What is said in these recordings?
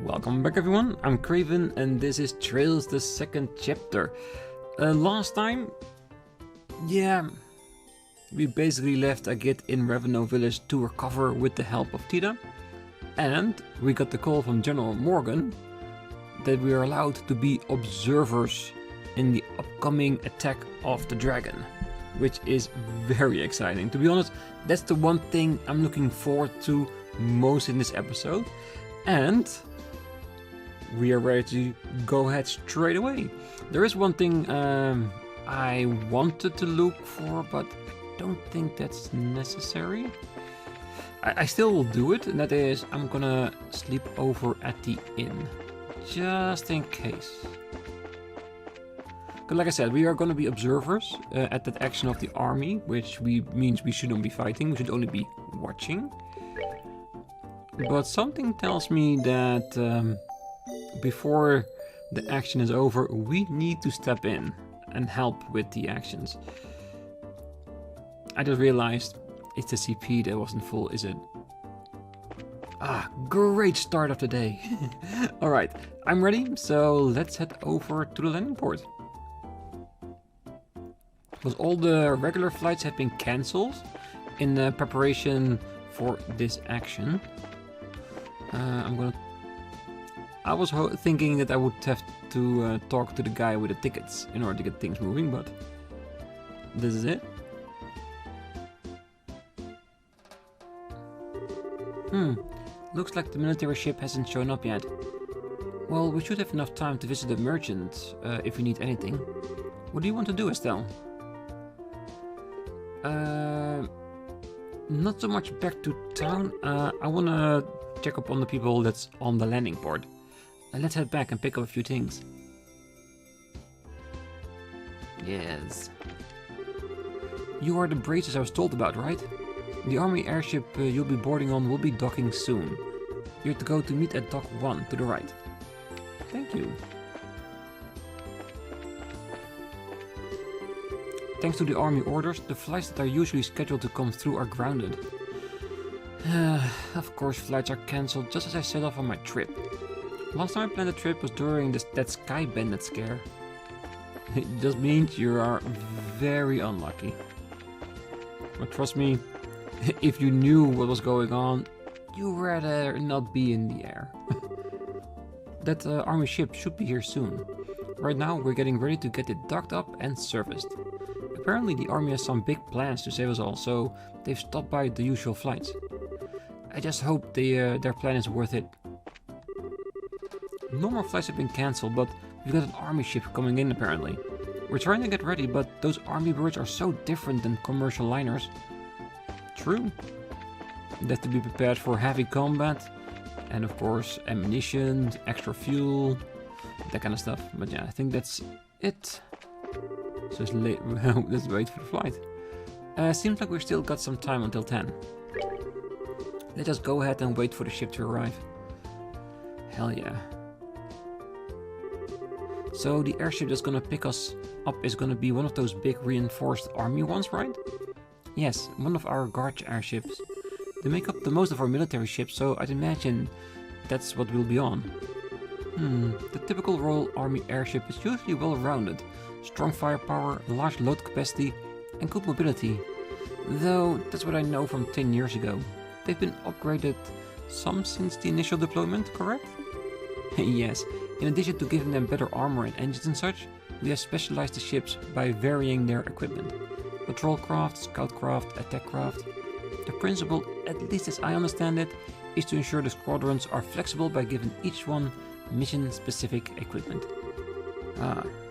Welcome back everyone, I'm Craven and this is Trails the second chapter. Last time, we basically left a git in Raveno village to recover with the help of Tita. And we got the call from General Morgan that we are allowed to be observers in the upcoming attack of the dragon. Which is very exciting. To be honest, that's the one thing I'm looking forward to most in this episode. And we are ready to go ahead straight away. There is one thing I wanted to look for, but I don't think that's necessary. I still will do it, and that is I'm gonna sleep over at the inn. Just in case. Because like I said, we are gonna be observers at that action of the army, which means we shouldn't be fighting, we should only be watching. But something tells me that before the action is over, we need to step in and help with the actions. I just realized it's the CP that wasn't full, is it? Ah, great start of the day. Alright, I'm ready, so let's head over to the landing port. Because all the regular flights have been cancelled in preparation for this action. I was thinking that I would have to talk to the guy with the tickets in order to get things moving, but this is it. Looks like the military ship hasn't shown up yet. Well, we should have enough time to visit the merchant if we need anything. What do you want to do, Estelle? Not so much back to town. I wanna check up on the people that's on the landing port. Let's head back and pick up a few things. Yes. You are the braces I was told about, right? The army airship you'll be boarding on will be docking soon. You're to go to meet at dock 1 to the right. Thank you. Thanks to the army orders, the flights that are usually scheduled to come through are grounded. Of course, flights are cancelled just as I set off on my trip. Last time I planned a trip was during that Sky Bandit scare. It just means you are very unlucky. But trust me, if you knew what was going on, you'd rather not be in the air. That army ship should be here soon. Right now we're getting ready to get it docked up and serviced. Apparently the army has some big plans to save us all, so they've stopped by the usual flights. I just hope their plan is worth it. Normal flights have been cancelled, but we've got an army ship coming in apparently. We're trying to get ready, but those army birds are so different than commercial liners. True. They have to be prepared for heavy combat, and of course ammunition, extra fuel, that kind of stuff. But yeah, I think that's it. So let's wait for the flight. Seems like we've still got some time until 10. Let us go ahead and wait for the ship to arrive. Hell yeah. So the airship that's gonna pick us up is gonna be one of those big reinforced army ones, right? Yes, one of our guard airships. They make up the most of our military ships, so I'd imagine that's what we'll be on. The typical Royal Army airship is usually well-rounded. Strong firepower, large load capacity, and good mobility. Though, that's what I know from 10 years ago. They've been upgraded some since the initial deployment, correct? Yes, in addition to giving them better armor and engines and such, we have specialized the ships by varying their equipment. Patrol craft, scout craft, attack craft. The principle, at least as I understand it, is to ensure the squadrons are flexible by giving each one mission-specific equipment.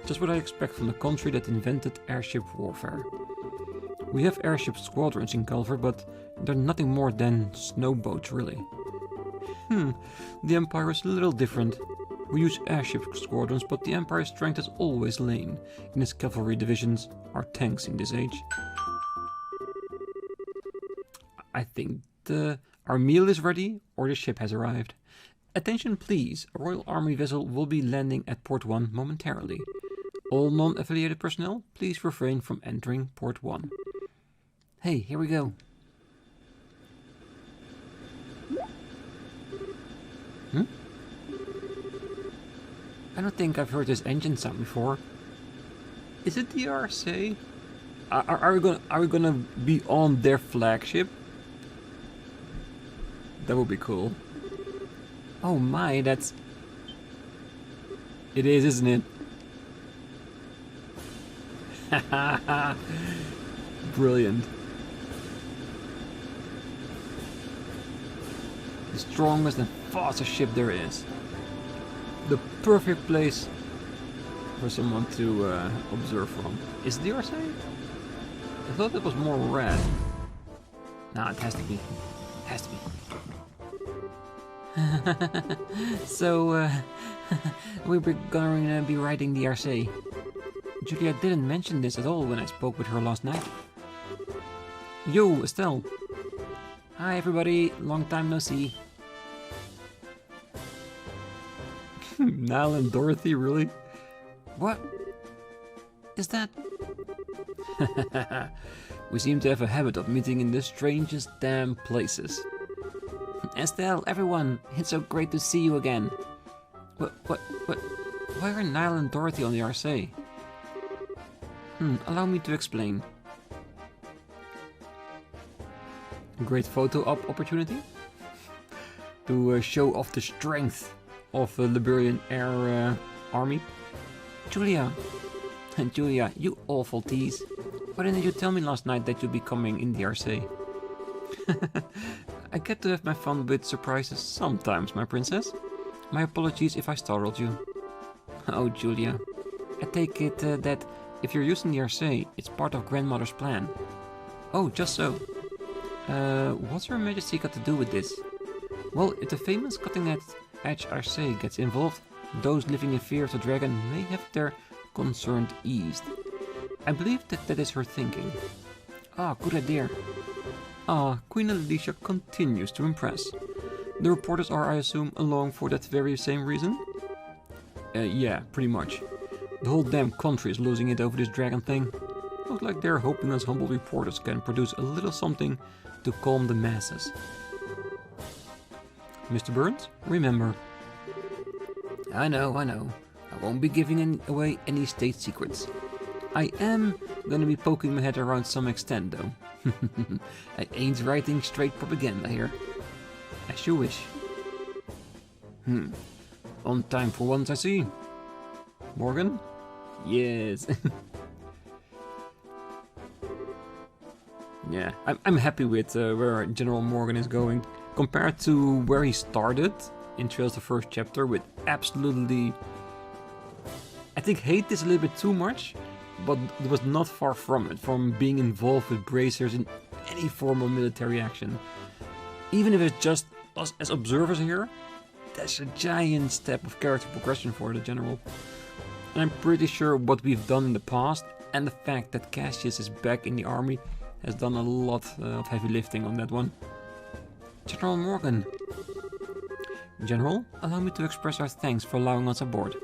Just what I expect from the country that invented airship warfare. We have airship squadrons in Culver, but they're nothing more than snowboats, really. The Empire is a little different. We use airship squadrons, but the Empire's strength has always lain in its cavalry divisions, our tanks in this age. I think our meal is ready, or the ship has arrived. Attention please, a Royal Army vessel will be landing at Port 1 momentarily. All non-affiliated personnel, please refrain from entering Port 1. Hey, here we go. I don't think I've heard this engine sound before. Is it the Arseille? Are we gonna be on their flagship? That would be cool. Oh my, that's... It is, isn't it? Brilliant. The strongest and fastest ship there is. The perfect place for someone to observe from. Is it the Arseille? I thought it was more red. Nah, it has to be. It has to be. So, we're gonna be riding the Arseille. Julia didn't mention this at all when I spoke with her last night. Yo, Estelle. Hi everybody, long time no see. Niall and Dorothy, really? What? Is that... We seem to have a habit of meeting in the strangest damn places. Estelle, everyone, it's so great to see you again. What? Why are Niall and Dorothy on the Arseille? Allow me to explain. A great photo op opportunity? To show off the strength of the Liberian Air Army? Julia! Julia, you awful tease. Why didn't you tell me last night that you'd be coming in the Arseille? I get to have my fun with surprises sometimes, my princess. My apologies if I startled you. Oh, Julia. I take it that if you're using the Arseille, it's part of Grandmother's plan. Oh, just so. What's Her Majesty got to do with this? Well, if the famous cutting-edge Arseille gets involved, those living in fear of the dragon may have their concern eased. I believe that is her thinking. Ah, good idea. Ah, Queen Alicia continues to impress. The reporters are, I assume, along for that very same reason? Yeah, pretty much. The whole damn country is losing it over this dragon thing. Looks like they're hoping us humble reporters can produce a little something to calm the masses. Mr. Burns, remember. I know. I won't be giving away any state secrets. I am gonna be poking my head around some extent, though. I ain't writing straight propaganda here. As you wish. On time for once, I see. Morgan? Yes. Yeah, I'm happy with where General Morgan is going. Compared to where he started in Trails the First Chapter with absolutely... I think hate is a little bit too much, but it was not far from it, from being involved with bracers in any form of military action. Even if it's just us as observers here, that's a giant step of character progression for the General. And I'm pretty sure what we've done in the past, and the fact that Cassius is back in the army, has done a lot of heavy lifting on that one. General Morgan. General, allow me to express our thanks for allowing us aboard.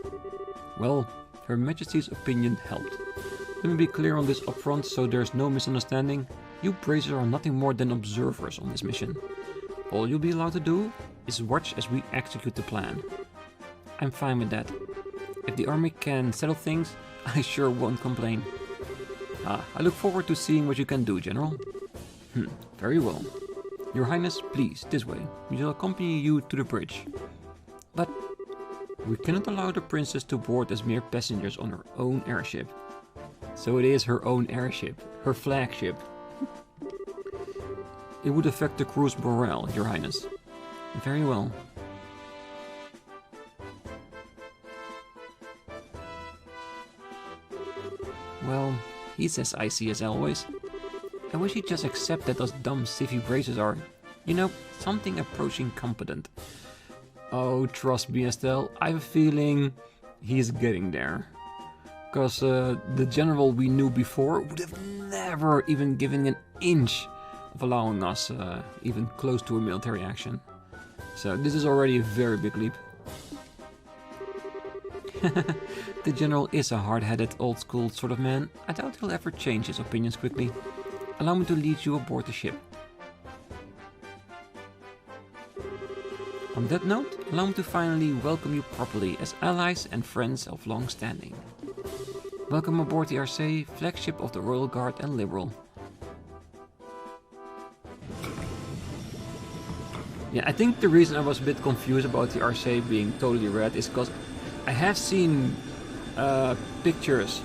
Well, Her Majesty's opinion helped. Let me be clear on this upfront so there's no misunderstanding. You bracers are nothing more than observers on this mission. All you'll be allowed to do is watch as we execute the plan. I'm fine with that. If the army can settle things, I sure won't complain. I look forward to seeing what you can do, General. Very well. Your Highness, please, this way. We shall accompany you to the bridge. But we cannot allow the princess to board as mere passengers on her own airship. So it is her own airship, her flagship. It would affect the crew's morale, Your Highness. Very well. Well, he's as icy as always. I wish he'd just accept that those dumb stiffy bracers are, you know, something approaching competent. Oh, trust me, Estelle, I have a feeling he's getting there. Because the General we knew before would have never even given an inch of allowing us even close to a military action. So this is already a very big leap. The General is a hard-headed, old-school sort of man. I doubt he'll ever change his opinions quickly. Allow me to lead you aboard the ship. On that note, allow me to finally welcome you properly as allies and friends of long standing. Welcome aboard the Arseille, flagship of the Royal Guard and Liberl. Yeah, I think the reason I was a bit confused about the Arseille being totally red is because I have seen pictures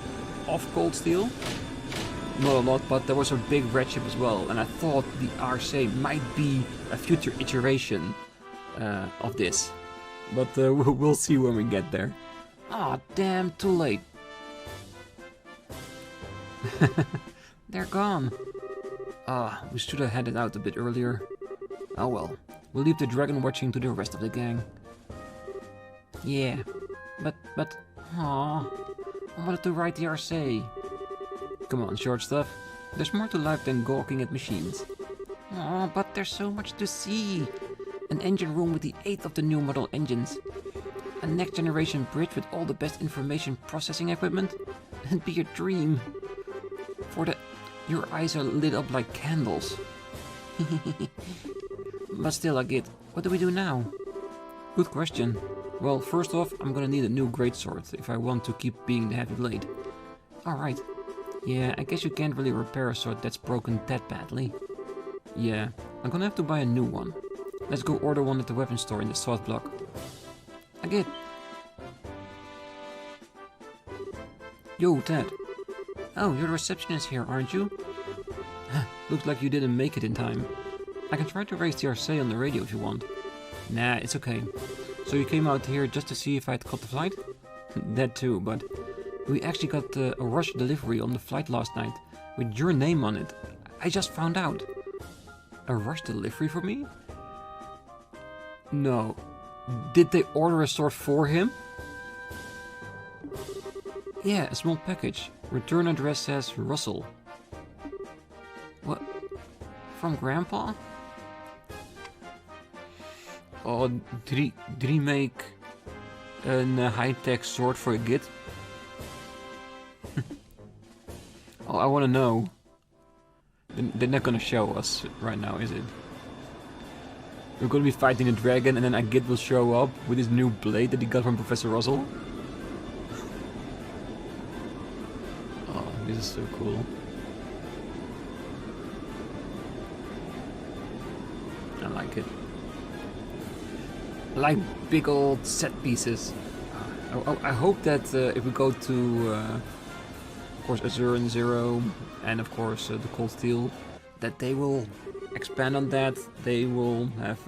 of Cold Steel. Not a lot, but there was a big red ship as well, and I thought the Arseille might be a future iteration of this. But we'll see when we get there. Aw, damn, too late. They're gone. We should have headed out a bit earlier. Oh well, we'll leave the dragon watching to the rest of the gang. Yeah, but, I wanted to ride the Arseille. Come on, short stuff. There's more to life than gawking at machines. Oh, but there's so much to see. An engine room with the 8th of the new model engines. A next generation bridge with all the best information processing equipment. It'd be a dream. Your eyes are lit up like candles. But still, I get. What do we do now? Good question. Well, first off, I'm gonna need a new greatsword if I want to keep being the heavy blade. Alright. Yeah, I guess you can't really repair a sword that's broken that badly. Yeah, I'm gonna have to buy a new one. Let's go order one at the weapon store in the south block. I get. Yo, Ted. Oh, you're the receptionist here, aren't you? Looks like you didn't make it in time. I can try to raise the Arseille on the radio if you want. Nah, it's okay. So you came out here just to see if I'd caught the flight? That too, but we actually got a rush delivery on the flight last night with your name on it. I just found out. A rush delivery for me? No. Did they order a sword for him? Yeah, a small package. Return address says Russell. What? From Grandpa? Oh, did he make a high-tech sword for a git? Oh, I want to know. They're not gonna show us right now, is it? We're gonna be fighting a dragon, and then a git will show up with his new blade that he got from Professor Russell. Oh, this is so cool. I like it. I like big old set pieces. I hope that if we go to, of course, Azure and Zero, and of course the Cold Steel, that they will expand on that. They will have.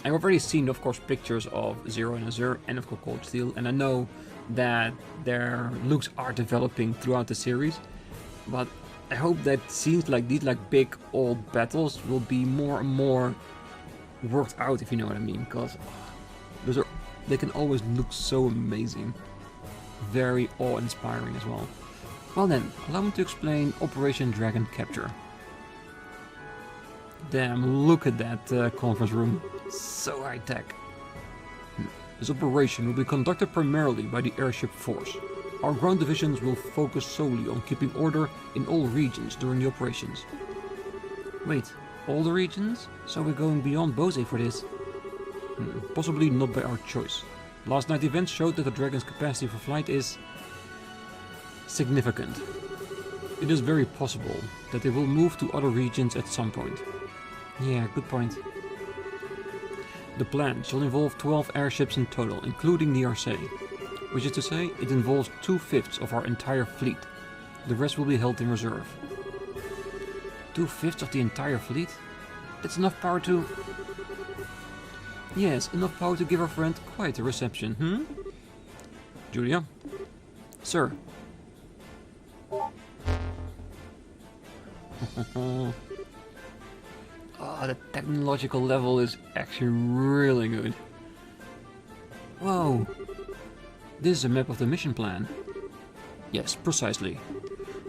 I've already seen, of course, pictures of Zero and Azure, and of course Cold Steel, and I know that their looks are developing throughout the series. But I hope that scenes like these, like big old battles, will be more and more worked out, if you know what I mean, because they can always look so amazing, very awe-inspiring as well. Well then, allow me to explain Operation Dragon Capture. Damn, look at that conference room, so high-tech. This operation will be conducted primarily by the airship force. Our ground divisions will focus solely on keeping order in all regions during the operations. Wait, all the regions? So we're going beyond Bose for this? Possibly not by our choice. Last night's events showed that the Dragon's capacity for flight is significant. It is very possible that they will move to other regions at some point. Yeah, good point. The plan shall involve 12 airships in total, including the Arseille. Which is to say, it involves 2/5 of our entire fleet. The rest will be held in reserve. 2/5 of the entire fleet? That's enough power to... Yes, enough power to give our friend quite a reception, Julia? Sir. Oh, the technological level is actually really good. Whoa. This is a map of the mission plan. Yes, precisely.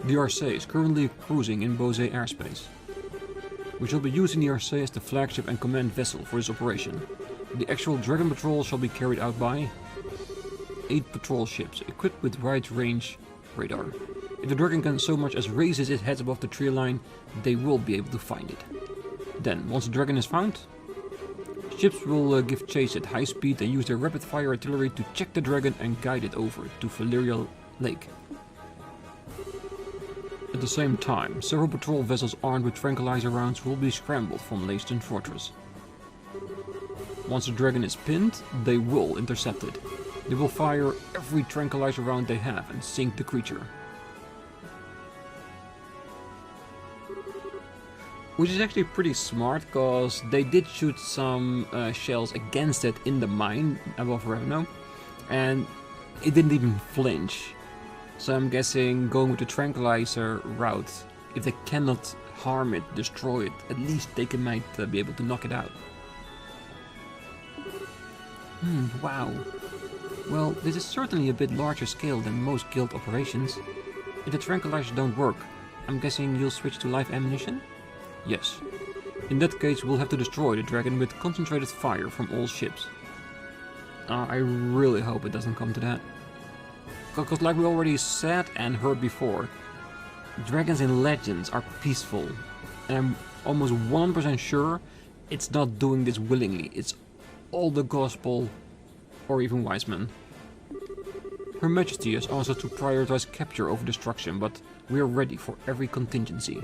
The Arseille is currently cruising in Bose airspace. We shall be using the Arseille as the flagship and command vessel for this operation. The actual Dragon Patrol shall be carried out by 8 patrol ships equipped with wide-range radar. If the Dragon can so much as raises its head above the tree line, they will be able to find it. Then, once the Dragon is found, Ships will give chase at high speed and use their rapid-fire artillery to check the dragon and guide it over to Valerial Lake. At the same time, several patrol vessels armed with tranquilizer rounds will be scrambled from Leyston Fortress. Once the dragon is pinned, they will intercept it. They will fire every tranquilizer round they have and sink the creature. Which is actually pretty smart, because they did shoot some shells against it in the mine above Ragnard, and it didn't even flinch. So I'm guessing going with the tranquilizer route, if they cannot harm it, destroy it, at least they might be able to knock it out. Wow. Well, this is certainly a bit larger scale than most guild operations. If the tranquilizers don't work, I'm guessing you'll switch to live ammunition? Yes. In that case, we'll have to destroy the dragon with concentrated fire from all ships. I really hope it doesn't come to that. Because like we already said and heard before, dragons in Legends are peaceful. And I'm almost 1% sure it's not doing this willingly. It's all the gospel, or even wise men. Her Majesty has asked us to prioritize capture over destruction, but we are ready for every contingency.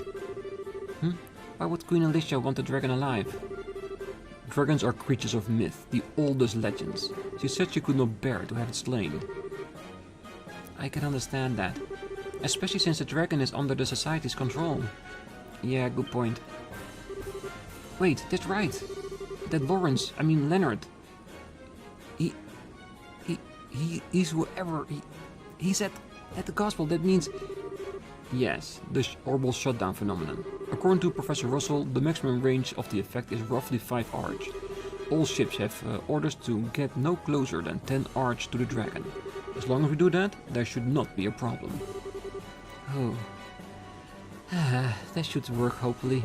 Why would Queen Alicia want the dragon alive? Dragons are creatures of myth, the oldest legends. She said she could not bear to have it slain. I can understand that, especially since the dragon is under the society's control. Yeah, good point. Wait, that's right. That Leonard. He's whoever. He's at the gospel. That means. Yes, the orbital shutdown phenomenon. According to Professor Russell, the maximum range of the effect is roughly 5 arch. All ships have orders to get no closer than 10 arch to the dragon. As long as we do that, there should not be a problem. Oh. That should work, hopefully.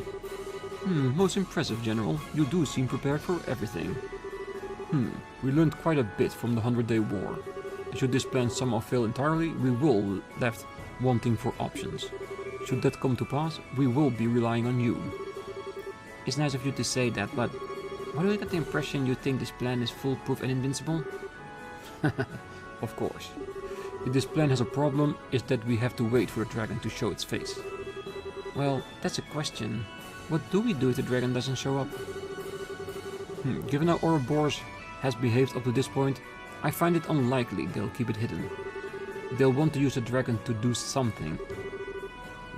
Most impressive, General. You do seem prepared for everything. We learned quite a bit from the 100-Day War. Should this plan somehow fail entirely, we will left wanting for options. Should that come to pass, we will be relying on you. It's nice of you to say that, but why do I get the impression you think this plan is foolproof and invincible? Of course. If this plan has a problem, it's that we have to wait for the dragon to show its face. Well, that's a question. What do we do if the dragon doesn't show up? Given how Ouroboros has behaved up to this point, I find it unlikely they'll keep it hidden. They'll want to use the dragon to do something.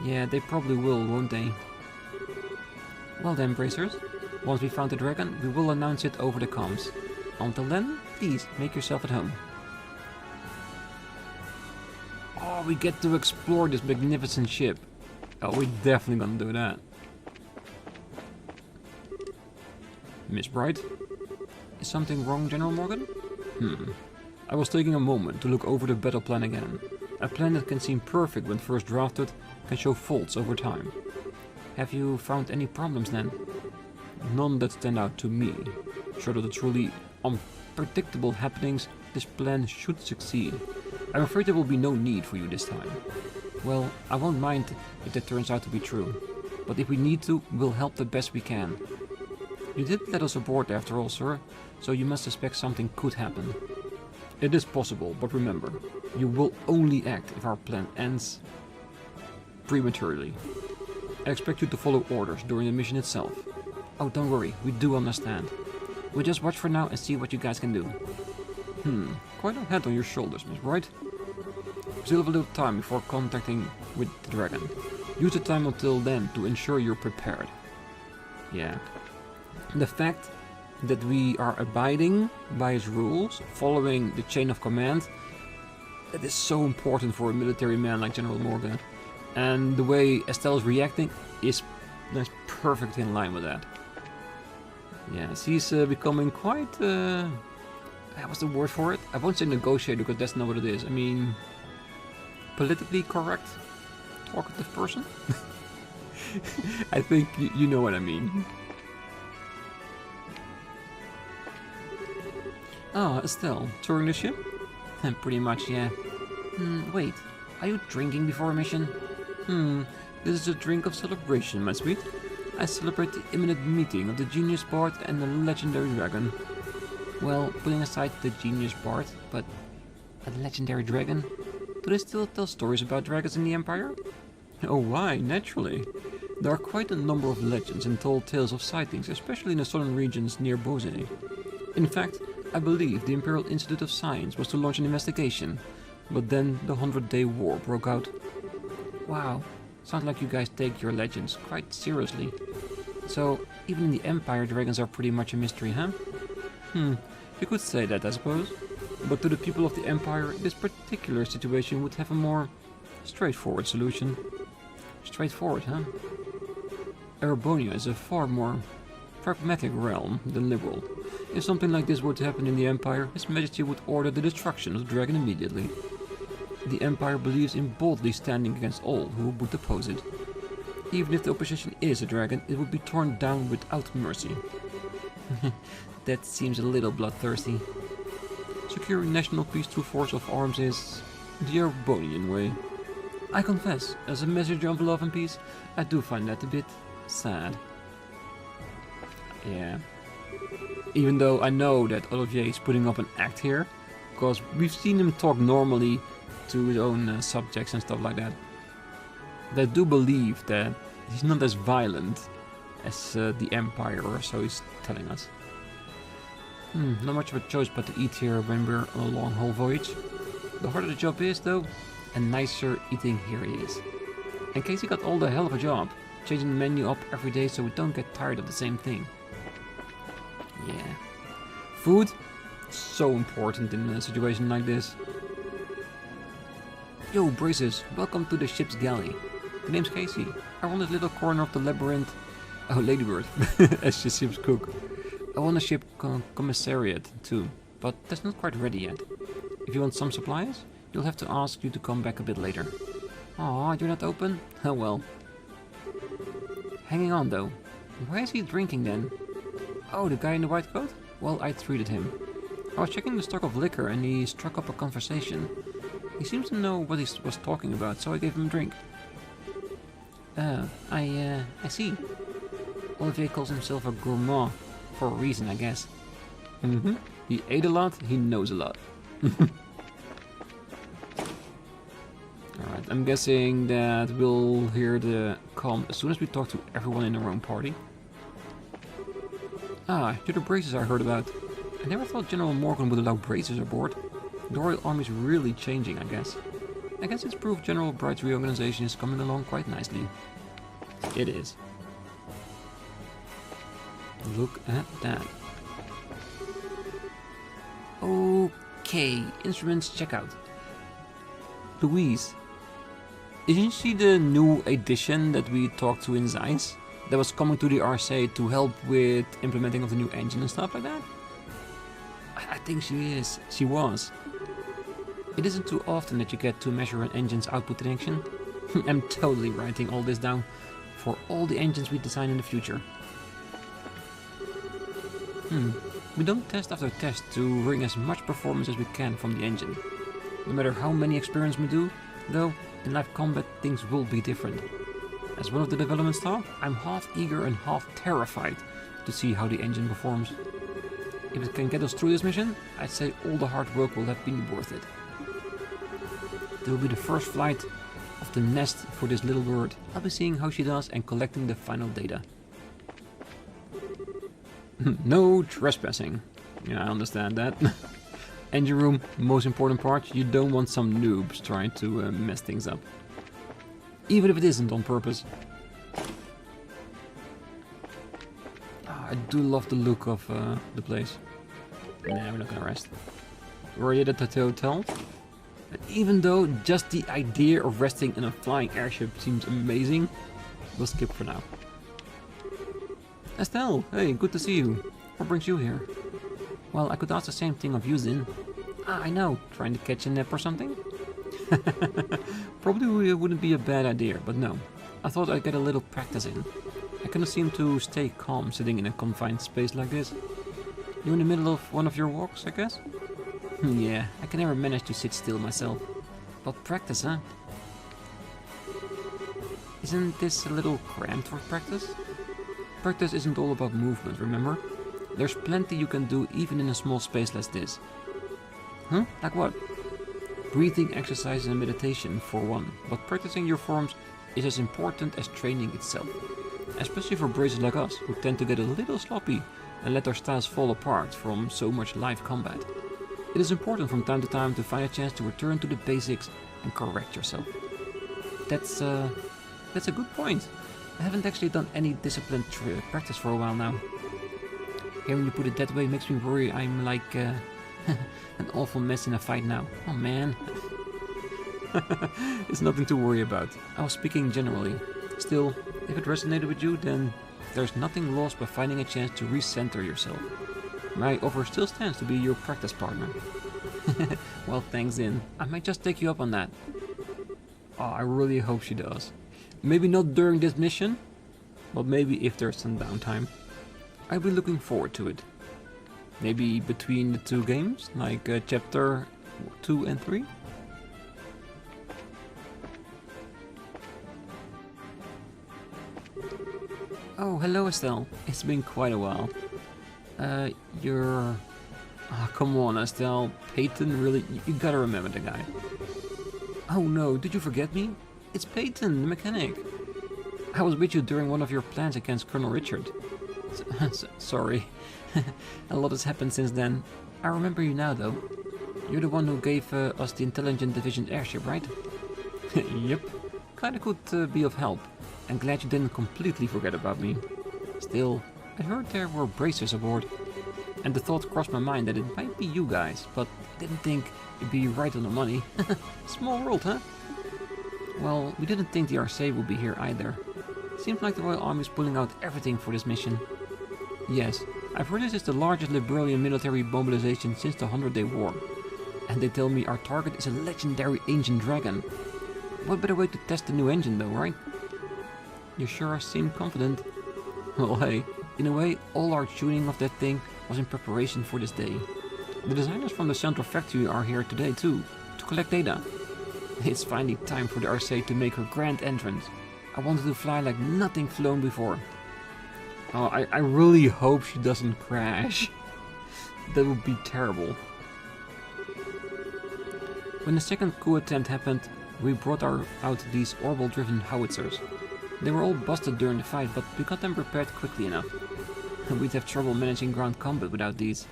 Yeah, they probably will, won't they? Well then, bracers. Once we found the dragon, we will announce it over the comms. Until then, please make yourself at home. Oh, we get to explore this magnificent ship. Oh, we're definitely gonna do that. Miss Bright? Is something wrong, General Morgan? I was taking a moment to look over the battle plan again. A plan that can seem perfect when first drafted can show faults over time. Have you found any problems then? None that stand out to me. Short of the truly unpredictable happenings, this plan should succeed. I'm afraid there will be no need for you this time. Well, I won't mind if that turns out to be true. But if we need to, we'll help the best we can. You did let us aboard after all, sir, so you must suspect something could happen. It is possible, but remember, you will only act if our plan ends prematurely. I expect you to follow orders during the mission itself. Oh, don't worry, we do understand. We'll just watch for now and see what you guys can do. Quite a head on your shoulders, Miss Bright. We still have a little time before contacting with the dragon. Use the time until then to ensure you're prepared. Yeah. The fact that we are abiding by his rules, following the chain of command, that is so important for a military man like General Morgan. And the way Estelle is reacting is perfectly in line with that. Yes, he's becoming quite, what's the word for it? I won't say negotiator because that's not what it is. I mean, politically correct, talkative person? I think you know what I mean. Oh, Estelle, touring the ship? Pretty much, yeah. Wait, are you drinking before a mission? This is a drink of celebration, my sweet. I celebrate the imminent meeting of the genius bard and the legendary dragon. Well, putting aside the genius bard, but a legendary dragon? Do they still tell stories about dragons in the Empire? Oh, why? Naturally. There are quite a number of legends and tall tales of sightings, especially in the southern regions near Bozé. In fact, I believe the Imperial Institute of Science was to launch an investigation, but then the 100-Day War broke out. Wow, sounds like you guys take your legends quite seriously. So, even in the Empire, dragons are pretty much a mystery, huh? You could say that, I suppose. But to the people of the Empire, this particular situation would have a more straightforward solution. Straightforward, huh? Erebonia is a far more pragmatic realm than liberal. If something like this were to happen in the Empire, His Majesty would order the destruction of the dragon immediately. The Empire believes in boldly standing against all who would oppose it. Even if the opposition is a dragon, it would be torn down without mercy. That seems a little bloodthirsty. Securing national peace through force of arms is the Erebonian way. I confess, as a messenger of love and peace, I do find that a bit sad. Yeah. Even though I know that Olivier is putting up an act here, because we've seen him talk normally to his own subjects and stuff like that. But I do believe that he's not as violent as the Empire, or so he's telling us. Not much of a choice but to eat here when we're on a long haul voyage. The harder the job is, though, and nicer eating here is. And Casey got all the hell of a job, changing the menu up every day so we don't get tired of the same thing. Yeah. Food? So important in a situation like this. Yo, Braces, welcome to the ship's galley. The name's Casey. I run this little corner of the labyrinth. Oh, Ladybird, as she seems cook. I want a ship commissariat too, but that's not quite ready yet. If you want some supplies, you'll have to ask you to come back a bit later. Aw, you're not open? Oh well. Hanging on though. Why is he drinking then? Oh, the guy in the white coat? Well, I treated him. I was checking the stock of liquor and he struck up a conversation. He seems to know what he was talking about, so I gave him a drink. I see. Olivier calls himself a gourmand. For a reason, I guess. He ate a lot, he knows a lot. Alright, I'm guessing that we'll hear the calm as soon as we talk to everyone in our own party. Ah, you're the Braces I heard about. I never thought General Morgan would allow Braces aboard. The Royal Army's really changing, I guess. I guess it's proof General Bright's reorganization is coming along quite nicely. It is. Look at that. Okay, instruments check out. Louise. Isn't she the new addition that we talked to in Zeiss? That was coming to the Arseille to help with implementing of the new engine and stuff like that? I think she is. She was. It isn't too often that you get to measure an engine's output in action. I'm totally writing all this down for all the engines we design in the future. We don't test after test to wring as much performance as we can from the engine. No matter how many experiments we do, though, in live combat things will be different. As one of the development staff, I'm half eager and half terrified to see how the engine performs. If it can get us through this mission, I'd say all the hard work will have been worth it. It will be the first flight of the nest for this little bird. I'll be seeing how she does and collecting the final data. No trespassing. Yeah, I understand that. Engine room, most important part. You don't want some noobs trying to mess things up. Even if it isn't on purpose. I do love the look of the place. Nah, we're not gonna rest. We're already at the hotel. And even though just the idea of resting in a flying airship seems amazing, we'll skip for now. Estelle, hey, good to see you. What brings you here? Well, I could ask the same thing of you, Zin. Ah, I know, trying to catch a nap or something? Probably wouldn't be a bad idea, but no. I thought I'd get a little practice in. I cannot seem to stay calm sitting in a confined space like this. You in the middle of one of your walks, I guess? Yeah, I can never manage to sit still myself. But practice, huh? Isn't this a little cramped for practice? Practice isn't all about movement, remember? There's plenty you can do even in a small space like this. Huh? Like what? Breathing exercises and meditation for one, but practicing your forms is as important as training itself. Especially for bracers like us, who tend to get a little sloppy and let our styles fall apart from so much live combat. It is important from time to time to find a chance to return to the basics and correct yourself. That's a good point. I haven't actually done any disciplined practice for a while now. Hearing you put it that way makes me worry I'm like an awful mess in a fight now. Oh man. It's nothing to worry about. I was speaking generally. Still, if it resonated with you, then there's nothing lost by finding a chance to recenter yourself. My offer still stands to be your practice partner. Well, thanks in. I might just take you up on that. Oh, I really hope she does. Maybe not during this mission, but maybe if there's some downtime. I'll be looking forward to it. Maybe between the two games, like chapter 2 and 3? Oh, hello Estelle. It's been quite a while. You're... Oh, come on Estelle. Peyton, really? You gotta remember the guy. Oh no, did you forget me? It's Peyton, the mechanic. I was with you during one of your plans against Colonel Richard. Sorry. A lot has happened since then. I remember you now though. You're the one who gave us the Intelligent Division airship, right? Yep. Kinda could be of help. I'm glad you didn't completely forget about me. Still, I heard there were bracers aboard. And the thought crossed my mind that it might be you guys, but I didn't think it'd be right on the money. Small world, huh? Well, we didn't think the Arseille would be here either. Seems like the Royal Army is pulling out everything for this mission. Yes, I've heard this is the largest Liberalian military mobilization since the 100-Day War. And they tell me our target is a legendary ancient dragon. What better way to test the new engine though, right? You sure seem confident. Well hey, in a way, all our tuning of that thing was in preparation for this day. The designers from the central factory are here today too, to collect data. It's finally time for the Arseille to make her grand entrance. I wanted to fly like nothing flown before. Oh, I really hope she doesn't crash. That would be terrible. When the second coup attempt happened, we brought out these orbital-driven howitzers. They were all busted during the fight, but we got them repaired quickly enough. We'd have trouble managing ground combat without these.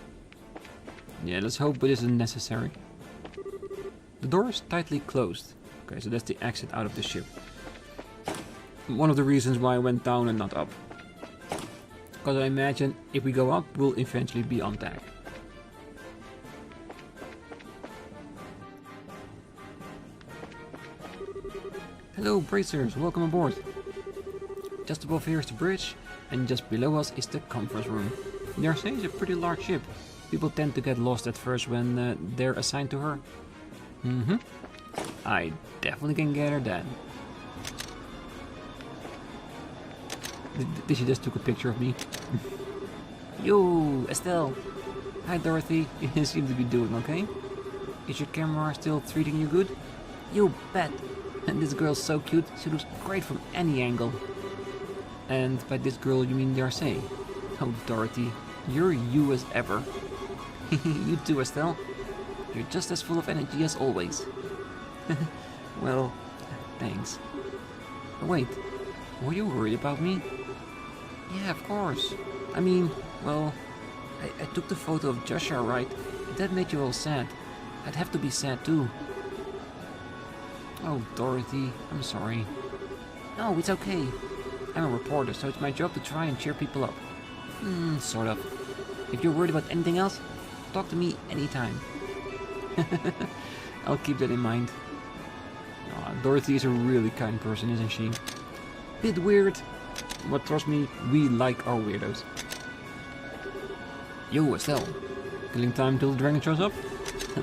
Yeah, let's hope it isn't necessary. The door is tightly closed. Okay, so that's the exit out of the ship. One of the reasons why I went down and not up. Because I imagine if we go up, we'll eventually be on deck. Hello bracers, welcome aboard. Just above here is the bridge, and just below us is the conference room. The Arseille is a pretty large ship. People tend to get lost at first when they're assigned to her. I definitely can gather that. Did she just took a picture of me? Yo, Estelle. Hi Dorothy, you seem to be doing okay. Is your camera still treating you good? You bet. And this girl's so cute, she looks great from any angle. And by this girl you mean the Arseille. Oh Dorothy, you're you as ever. You too Estelle. You're just as full of energy as always. Well, thanks. Wait, were you worried about me? Yeah, of course. I mean, well, I took the photo of Joshua, right? That made you all sad. I'd have to be sad too. Oh, Dorothy, I'm sorry. No, it's okay. I'm a reporter, so it's my job to try and cheer people up. Sort of. If you're worried about anything else, talk to me anytime. I'll keep that in mind. Dorothy is a really kind person, isn't she? Bit weird, but trust me, we like our weirdos. Yo, Estelle. Killing time till the dragon shows up?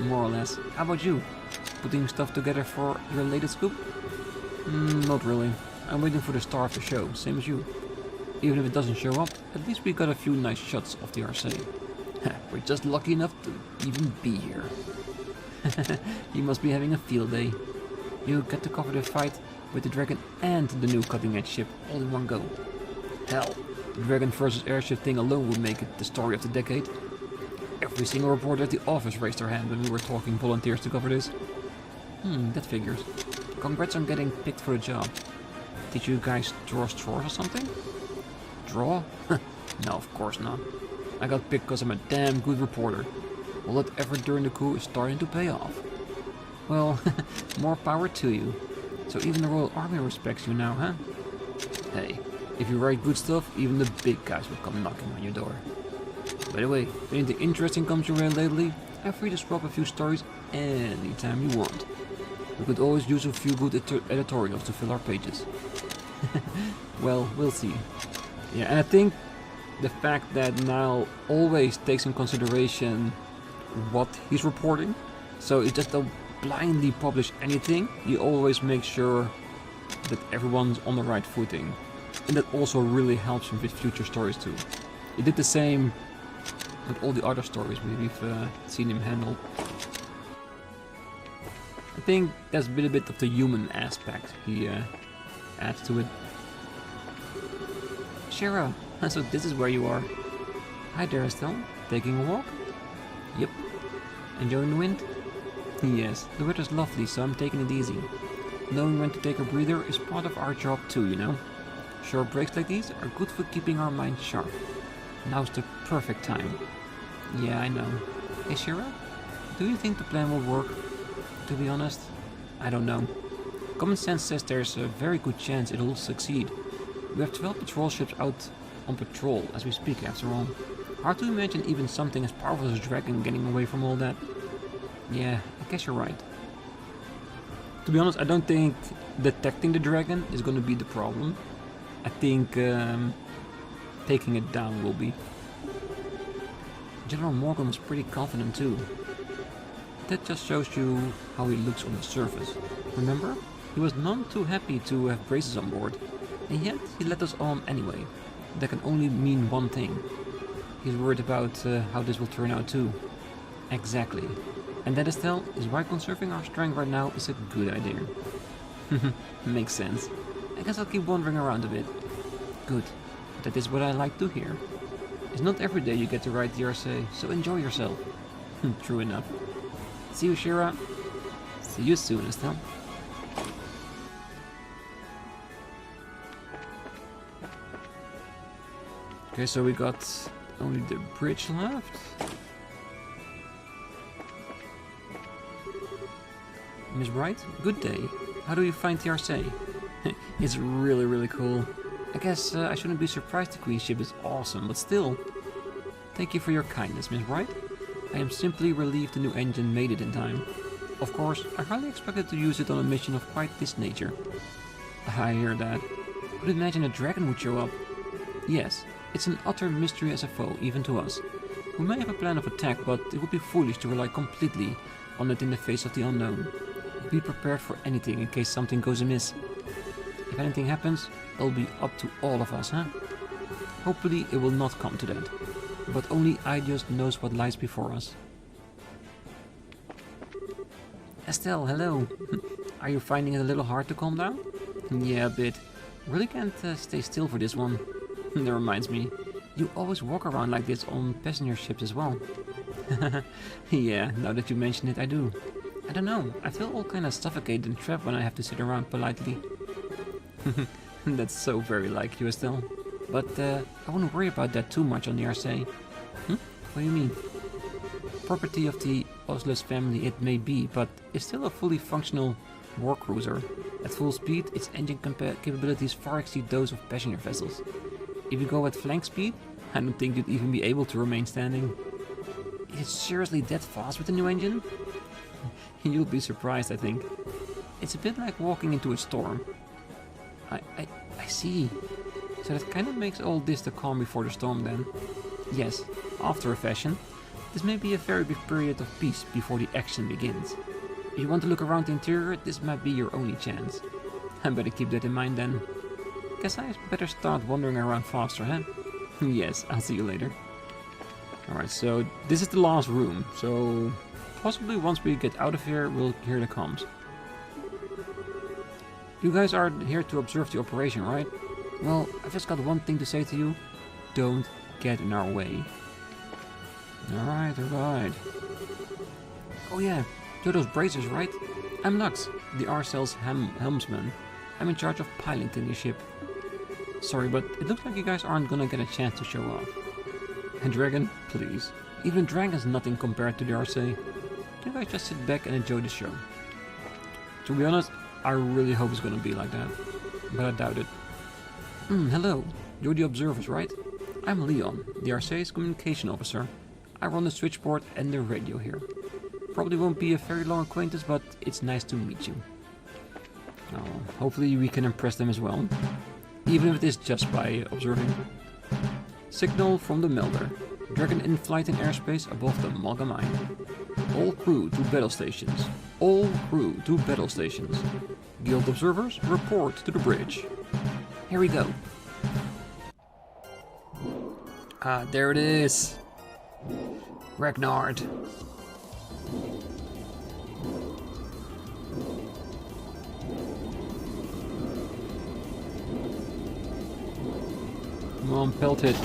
More or less. How about you? Putting stuff together for your latest scoop? Not really. I'm waiting for the star of the show, same as you. Even if it doesn't show up, at least we got a few nice shots of the Arseille. We're just lucky enough to even be here. You must be having a field day. You get to cover the fight with the dragon and the new cutting-edge ship all in one go. Hell, the Dragon versus airship thing alone would make it the story of the decade. Every single reporter at the office raised their hand when we were talking volunteers to cover this. That figures. Congrats on getting picked for the job. Did you guys draw straws or something? Draw? No, of course not. I got picked because I'm a damn good reporter. All that effort during the coup is starting to pay off. Well, more power to you. So even the Royal Army respects you now, huh? Hey, if you write good stuff, even the big guys will come knocking on your door. By the way, if anything interesting comes your way lately, I'm free to swap a few stories anytime you want. We could always use a few good editorials to fill our pages. Well, we'll see. Yeah, and I think the fact that Niall always takes in consideration what he's reporting, so he just don't blindly publish anything, he always makes sure that everyone's on the right footing. And that also really helps him with future stories too. He did the same with all the other stories we've seen him handle. I think that's a bit of the human aspect he adds to it. Shira, so this is where you are. Hi there, Estelle. Taking a walk? Yep. Enjoying the wind? Yes, the weather's lovely, so I'm taking it easy. Knowing when to take a breather is part of our job too, you know. Short breaks like these are good for keeping our minds sharp. Now's the perfect time. Yeah, I know. Hey Shira, do you think the plan will work? To be honest, I don't know. Common sense says there's a very good chance it'll succeed. We have 12 patrol ships out on patrol as we speak, after all. Hard to imagine even something as powerful as a dragon getting away from all that. Yeah, I guess you're right. To be honest, I don't think detecting the dragon is going to be the problem. I think taking it down will be. General Morgan was pretty confident too. That just shows you how he looks on the surface. Remember? He was none too happy to have braces on board. And yet, he let us on anyway. That can only mean one thing. He's worried about how this will turn out too. Exactly. And that, Estelle, is why conserving our strength right now is a good idea. Makes sense. I guess I'll keep wandering around a bit. Good. That is what I like to hear. It's not every day you get to ride the Arseille, so enjoy yourself. True enough. See you, Shira. See you soon, Estelle. Okay, so we got only the bridge left. Miss Wright, good day. How do you find the Arseille? It's really cool. I guess I shouldn't be surprised the Queen's ship is awesome, but still. Thank you for your kindness, Miss Wright. I am simply relieved the new engine made it in time. Of course, I hardly expected to use it on a mission of quite this nature. I hear that. Could imagine a dragon would show up. Yes, it's an utter mystery as a foe, even to us. We may have a plan of attack, but it would be foolish to rely completely on it in the face of the unknown. Be prepared for anything in case something goes amiss. If anything happens, it'll be up to all of us, huh? Hopefully it will not come to that. But only Idios knows what lies before us. Estelle, hello. Are you finding it a little hard to calm down? Yeah, a bit. Really can't stay still for this one. That reminds me, you always walk around like this on passenger ships as well. Yeah, now that you mention it, I do. I don't know, I feel all kind of suffocated and trapped when I have to sit around politely. That's so very like you, Estelle. But I wouldn't worry about that too much on the Arseille. What do you mean? Property of the Oslos family it may be, but it's still a fully functional war cruiser. At full speed, its engine capabilities far exceed those of passenger vessels. If you go at flank speed, I don't think you'd even be able to remain standing. Is it seriously that fast with the new engine? You'll be surprised, I think. It's a bit like walking into a storm. I see. So that kind of makes all this the calm before the storm then. Yes, after a fashion. This may be a very brief period of peace before the action begins. If you want to look around the interior, this might be your only chance. I better keep that in mind then. Guess I better start wandering around faster, huh? Yes, I'll see you later. Alright, so this is the last room, so possibly once we get out of here, we'll hear the comms. You guys are here to observe the operation, right? Well, I've just got one thing to say to you. Don't get in our way. Alright, alright. Oh yeah, you're those bracers, right? I'm Lux, the Arselle's helmsman. I'm in charge of piloting your ship. Sorry, but it looks like you guys aren't gonna get a chance to show off. And Dragon, please. Even Dragon's nothing compared to the Arseille. You guys just sit back and enjoy the show. To be honest, I really hope it's gonna be like that. But I doubt it. Hello. You're the observers, right? I'm Leon, the Arseille's communication officer. I run the switchboard and the radio here. Probably won't be a very long acquaintance, but it's nice to meet you. Oh, hopefully we can impress them as well. Even if it is just by observing. Signal from the melder. Dragon in flight in airspace above the Malga mine. All crew to battle stations. All crew to battle stations. Guild observers, report to the bridge. Here we go. Ah, there it is. Ragnard. Come on, pelt it.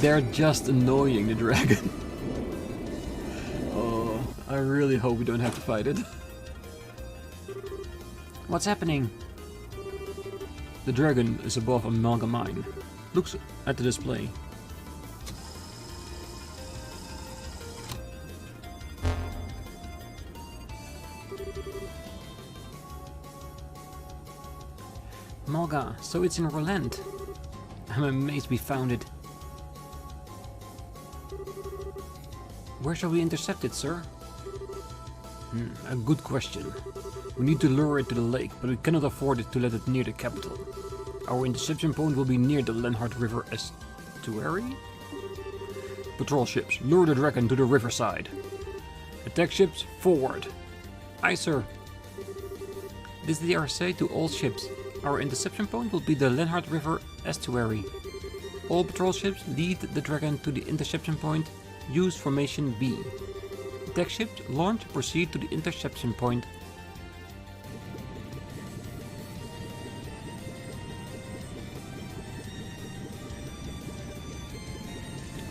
They're just annoying, the dragon. Oh, I really hope we don't have to fight it. What's happening? The dragon is above a Malga mine. Looks at the display. Malga, so it's in Roland. I'm amazed we found it. Where shall we intercept it, sir? A good question. We need to lure it to the lake, but we cannot afford it to let it near the capital. Our interception point will be near the Ragnard River estuary? Patrol ships, lure the dragon to the riverside. Attack ships, forward. Aye, sir. This is the Arseille to all ships. Our interception point will be the Ragnard River estuary. All patrol ships lead the dragon to the interception point. Use formation B. Attack ships, launch, proceed to the interception point.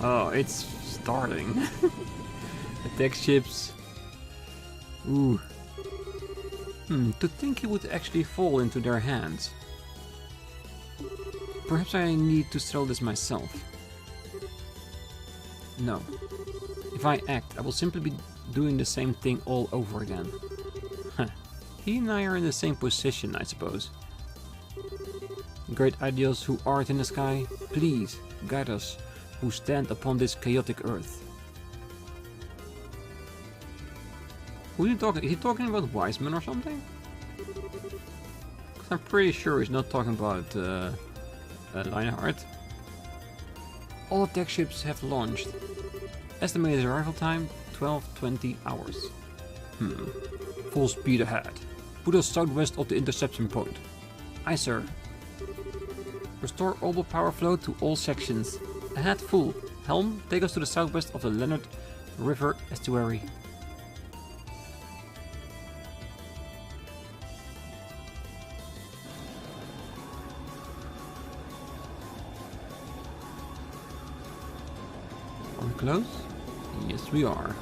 Oh, it's starting. Attack ships. Ooh. To think he would actually fall into their hands. Perhaps I need to sell this myself. No. If I act, I will simply be doing the same thing all over again. He and I are in the same position, I suppose. Great ideals who art in the sky, please guide us, who stand upon this chaotic earth. Who are you talking? Is he talking about wise men or something? 'Cause I'm pretty sure he's not talking about Lionheart. All attack ships have launched. Estimated arrival time 12-20 hours. Full speed ahead. Put us southwest of the interception point. Aye, sir. Restore all power flow to all sections. Ahead full. Helm, take us to the southwest of the Ragnard River estuary. Are we close? Yes, we are.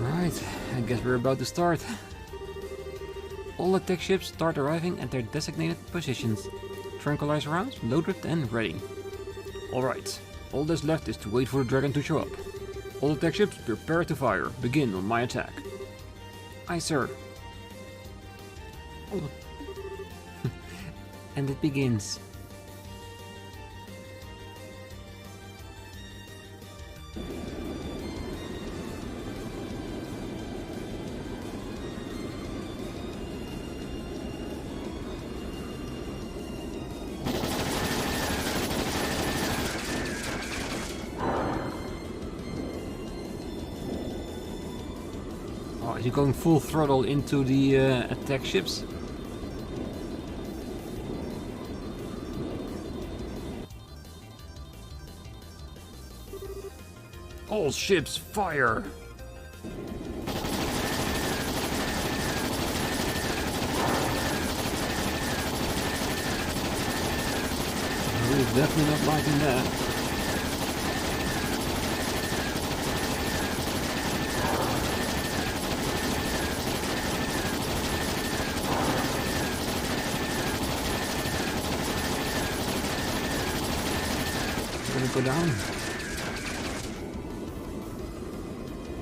Alright, I guess we're about to start. All attack ships start arriving at their designated positions. Tranquilizer rounds loaded and ready. Alright, all that's left is to wait for the dragon to show up. All attack ships, prepare to fire. Begin on my attack. Aye, sir. Oh. And it begins. is he going full throttle into the attack ships? All ships, fire! He's definitely not liking that. Gonna go down.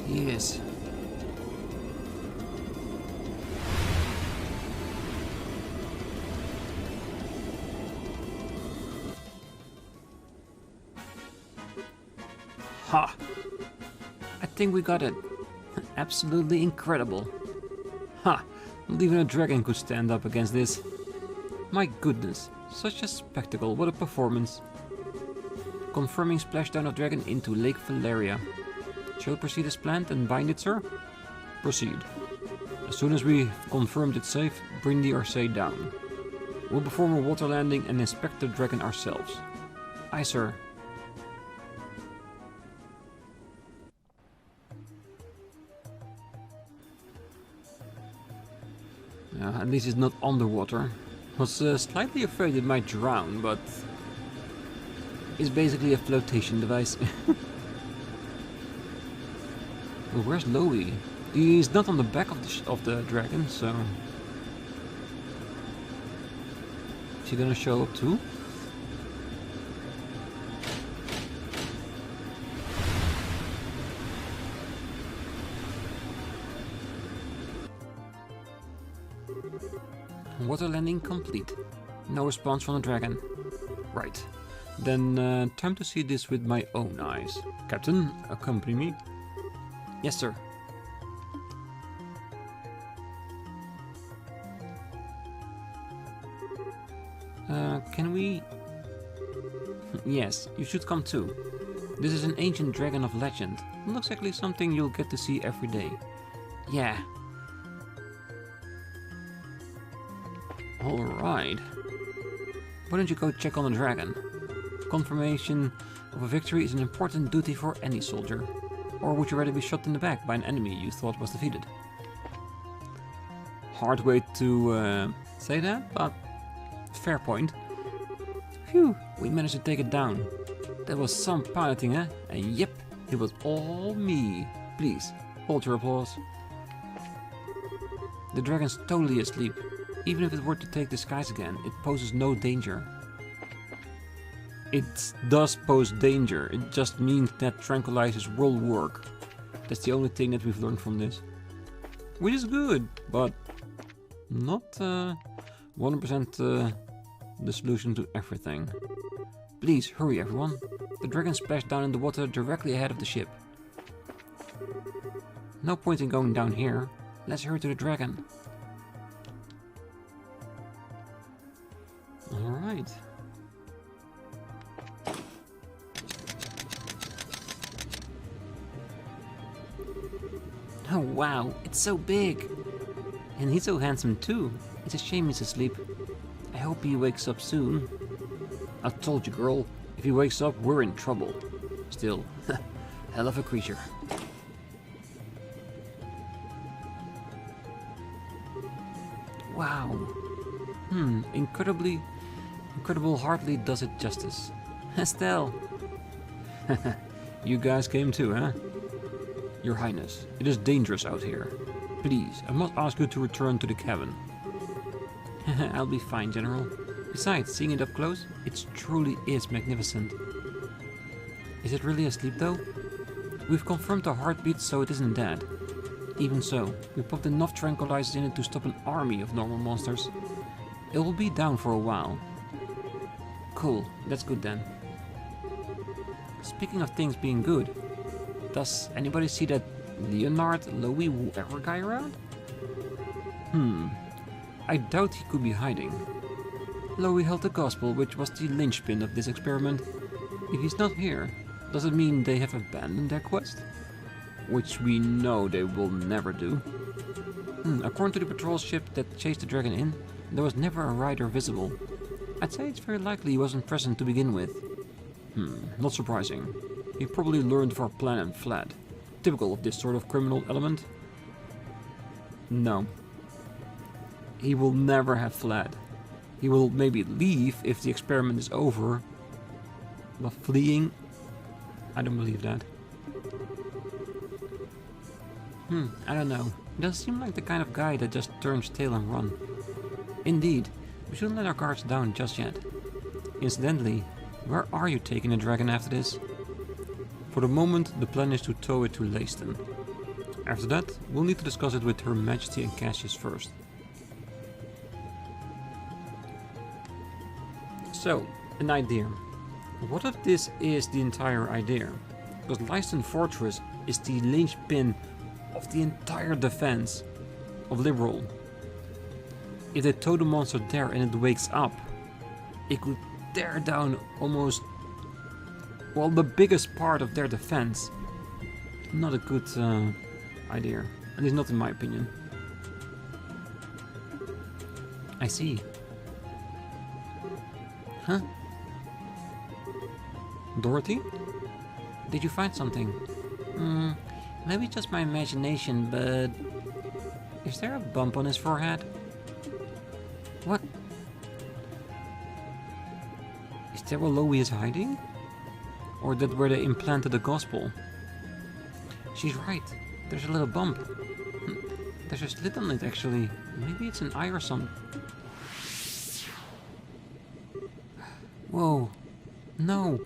Yes. Ha! I think we got it. Absolutely incredible. Ha! Not even a dragon could stand up against this. My goodness, such a spectacle, what a performance. Confirming splashdown of dragon into Lake Valeria. Shall we proceed as planned and bind it, sir? Proceed. As soon as we've confirmed it's safe, bring the Arseille down. We'll perform a water landing and inspect the dragon ourselves. Aye, sir. At least it's not underwater. Was slightly afraid it might drown, but it's basically a flotation device. Well, where's Lowy? He's not on the back of the dragon, so is he gonna show up too? Water landing complete. No response from the dragon. Right. Then time to see this with my own eyes. Captain, accompany me. Yes, sir. Can we... Yes, you should come too. This is an ancient dragon of legend. Looks like something you'll get to see every day. Yeah. Alright. Why don't you go check on the dragon? Confirmation of a victory is an important duty for any soldier. Or would you rather be shot in the back by an enemy you thought was defeated? Hard way to say that, but fair point. Phew, we managed to take it down. That was some piloting, eh? And yep, it was all me. Please, hold your applause. The dragon's totally asleep. Even if it were to take the skies again, it poses no danger. It does pose danger, it just means that tranquilizers will work. That's the only thing that we've learned from this. Which is good, but not 100% the solution to everything. Please, hurry everyone. The dragon splashed down in the water directly ahead of the ship. No point in going down here. Let's hurry to the dragon. Alright. Oh wow, it's so big! And he's so handsome too. It's a shame he's asleep. I hope he wakes up soon. I told you, girl, if he wakes up, we're in trouble. Still, hell of a creature. Wow. Incredible hardly does it justice. Estelle! You guys came too, huh? Your Highness, it is dangerous out here. Please, I must ask you to return to the cabin. I'll be fine, General. Besides, seeing it up close, it truly is magnificent. Is it really asleep though? We've confirmed the heartbeat, so it isn't dead. Even so, we popped enough tranquilizers in it to stop an army of normal monsters. It will be down for a while. Cool, that's good then. Speaking of things being good, does anybody see that Leonard Lowy whoever guy around? I doubt he could be hiding. Lowy held the gospel, which was the linchpin of this experiment. If he's not here, does it mean they have abandoned their quest? which we know they will never do. According to the patrol ship that chased the dragon in, there was never a rider visible. I'd say it's very likely he wasn't present to begin with. Not surprising. He probably learned of our plan and fled. Typical of this sort of criminal element. No. He will never have fled. He will maybe leave if the experiment is over. But fleeing? I don't believe that. I don't know. He doesn't seem like the kind of guy that just turns tail and run. Indeed, we shouldn't let our guards down just yet. Incidentally, where are you taking the dragon after this? For the moment, the plan is to tow it to Leyston. After that, we'll need to discuss it with Her Majesty and Cassius first. So, an idea. What if this is the entire idea? Because Leyston Fortress is the linchpin of the entire defense of Liberl. If they tow the monster there and it wakes up, it could tear down almost, well, the biggest part of their defense. Not a good idea, at least not in my opinion. I see. Huh? Dorothy? Did you find something? Maybe just my imagination, but... Is there a bump on his forehead? What? Is that where Loie is hiding? Or that where they implanted the gospel? She's right. There's a little bump. There's a slit on it actually. Maybe it's an eye or something. Whoa. No.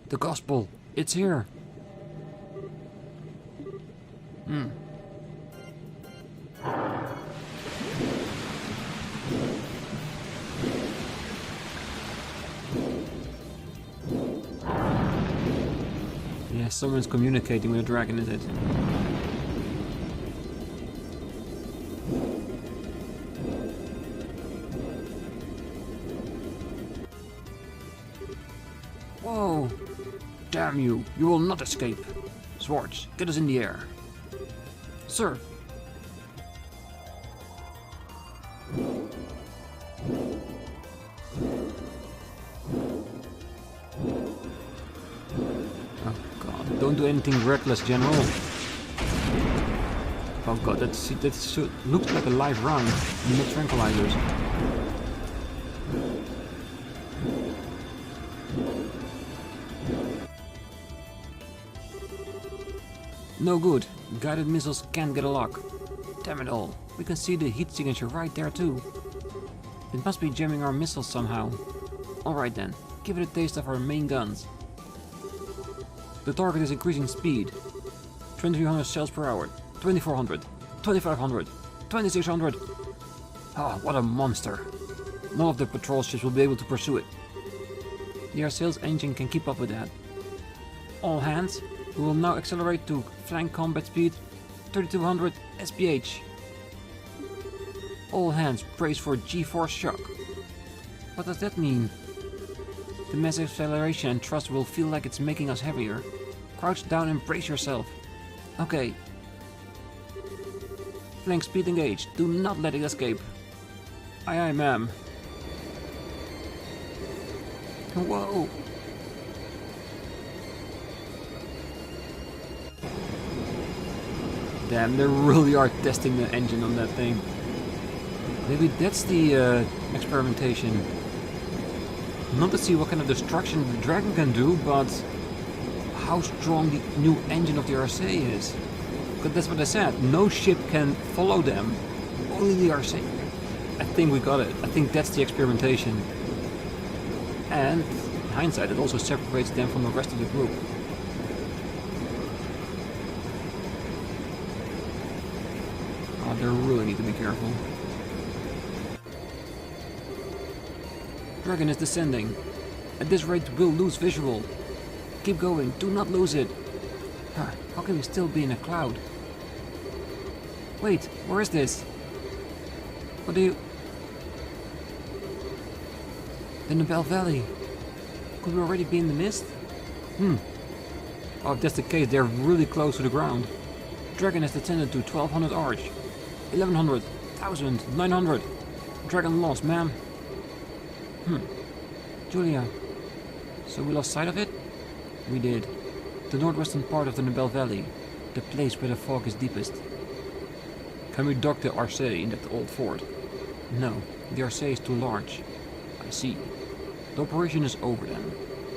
The gospel. It's here. Yeah, someone's communicating with a dragon, is it? Whoa! Damn you! You will not escape! Swords, get us in the air. Sir! Oh god, don't do anything reckless, General. Oh god, that looks like a live round, not tranquilizers. No good. Guided missiles can't get a lock. Damn it all. We can see the heat signature right there too. It must be jamming our missiles somehow. Alright then, give it a taste of our main guns. The target is increasing speed. 2300 shells per hour. 2400. 2500. 2600. Oh, what a monster. None of the patrol ships will be able to pursue it. The Arseille's engine can keep up with that. All hands. We will now accelerate to flank combat speed 3200 SPH. All hands brace for G-force shock. What does that mean? The massive acceleration and thrust will feel like it's making us heavier. Crouch down and brace yourself. Okay. Flank speed engaged. Do not let it escape. Aye aye, ma'am. Whoa. Damn, they really are testing the engine on that thing. Maybe that's the experimentation. Not to see what kind of destruction the dragon can do, but how strong the new engine of the Arseille is. Because that's what I said, no ship can follow them, only the Arseille. I think we got it. I think that's the experimentation. And in hindsight, it also separates them from the rest of the group. They really need to be careful. Dragon is descending. At this rate, we'll lose visual. Keep going, do not lose it. How can we still be in a cloud? Wait, where is this? What do you... The Nibel Valley. Could we already be in the mist? Oh, if that's the case, they're really close to the ground. Dragon has descended to 1200 arch. 1100, 1000, 900. Dragon lost, ma'am. Julia. So we lost sight of it? We did. The northwestern part of the Liberl Valley. The place where the fog is deepest. Can we dock the Arseille in that old fort? No, the Arseille is too large. I see. The operation is over then.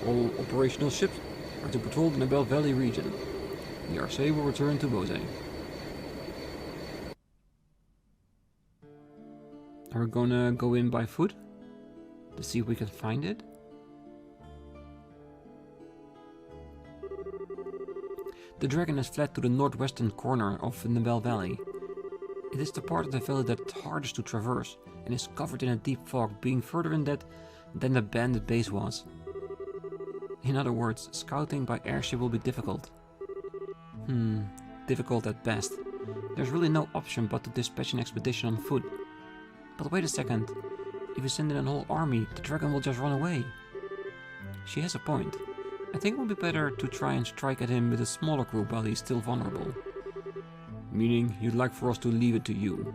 All operational ships are to patrol the Liberl Valley region. The Arseille will return to Bose. Are we gonna go in by foot? To see if we can find it? The dragon has fled to the northwestern corner of the Liberl Valley. It is the part of the valley that's hardest to traverse and is covered in a deep fog, being further in that than the bandit base was. In other words, scouting by airship will be difficult. Difficult at best. There's really no option but to dispatch an expedition on foot. But wait a second. If we send in a whole army, the dragon will just run away. She has a point. I think it would be better to try and strike at him with a smaller group while he's still vulnerable. Meaning, you'd like for us to leave it to you?